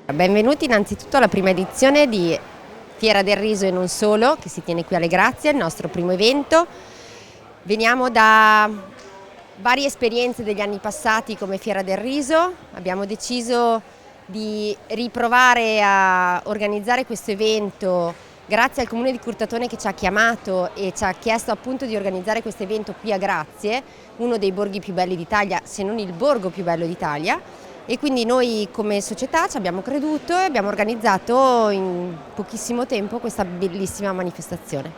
Benvenuti innanzitutto alla prima edizione di Fiera del Riso e non solo, che si tiene qui alle Grazie, il nostro primo evento. Veniamo da varie esperienze degli anni passati come Fiera del Riso, abbiamo deciso di riprovare a organizzare questo evento grazie al Comune di Curtatone che ci ha chiamato e ci ha chiesto appunto di organizzare questo evento qui a Grazie, uno dei borghi più belli d'Italia, se non il borgo più bello d'Italia. E quindi noi come società ci abbiamo creduto e abbiamo organizzato in pochissimo tempo questa bellissima manifestazione.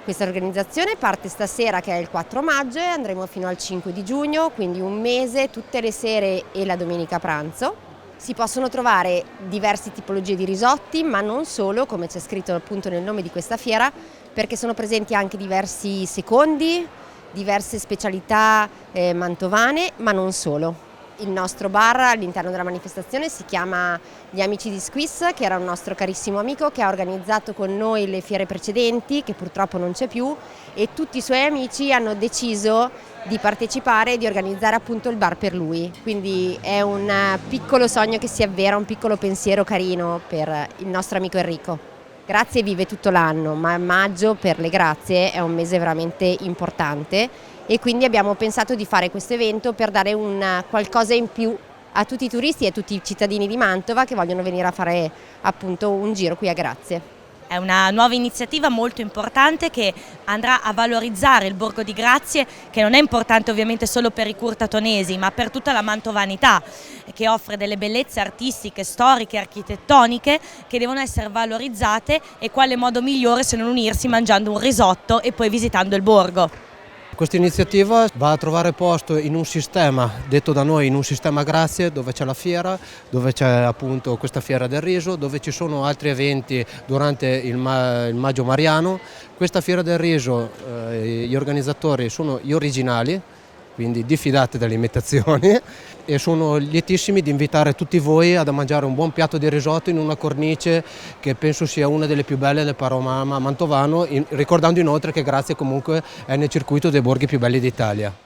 Questa organizzazione parte stasera, che è il 4 maggio, e andremo fino al 5 di giugno, quindi un mese, tutte le sere e la domenica a pranzo. Si possono trovare diverse tipologie di risotti, ma non solo, come c'è scritto appunto nel nome di questa fiera, perché sono presenti anche diversi secondi, diverse specialità mantovane, ma non solo. Il nostro bar all'interno della manifestazione si chiama Gli Amici di Squiz, che era un nostro carissimo amico che ha organizzato con noi le fiere precedenti, che purtroppo non c'è più, e tutti i suoi amici hanno deciso di partecipare e di organizzare appunto il bar per lui. Quindi è un piccolo sogno che si avvera, un piccolo pensiero carino per il nostro amico Enrico. Grazie vive tutto l'anno, ma maggio per le Grazie è un mese veramente importante e quindi abbiamo pensato di fare questo evento per dare un qualcosa in più a tutti i turisti e a tutti i cittadini di Mantova che vogliono venire a fare appunto un giro qui a Grazie. È una nuova iniziativa molto importante che andrà a valorizzare il borgo di Grazie, che non è importante ovviamente solo per i curtatonesi, ma per tutta la mantovanità, che offre delle bellezze artistiche, storiche, architettoniche che devono essere valorizzate, e quale modo migliore se non unirsi mangiando un risotto e poi visitando il borgo. Questa iniziativa va a trovare posto in un sistema, detto da noi in un sistema Grazie, dove c'è la fiera, dove c'è appunto questa Fiera del Riso, dove ci sono altri eventi durante il Maggio Mariano. Questa Fiera del Riso, gli organizzatori sono gli originali, quindi diffidate dalle imitazioni, e sono lietissimi di invitare tutti voi ad mangiare un buon piatto di risotto in una cornice che penso sia una delle più belle del panorama mantovano, ricordando inoltre che Grazie comunque è nel circuito dei borghi più belli d'Italia.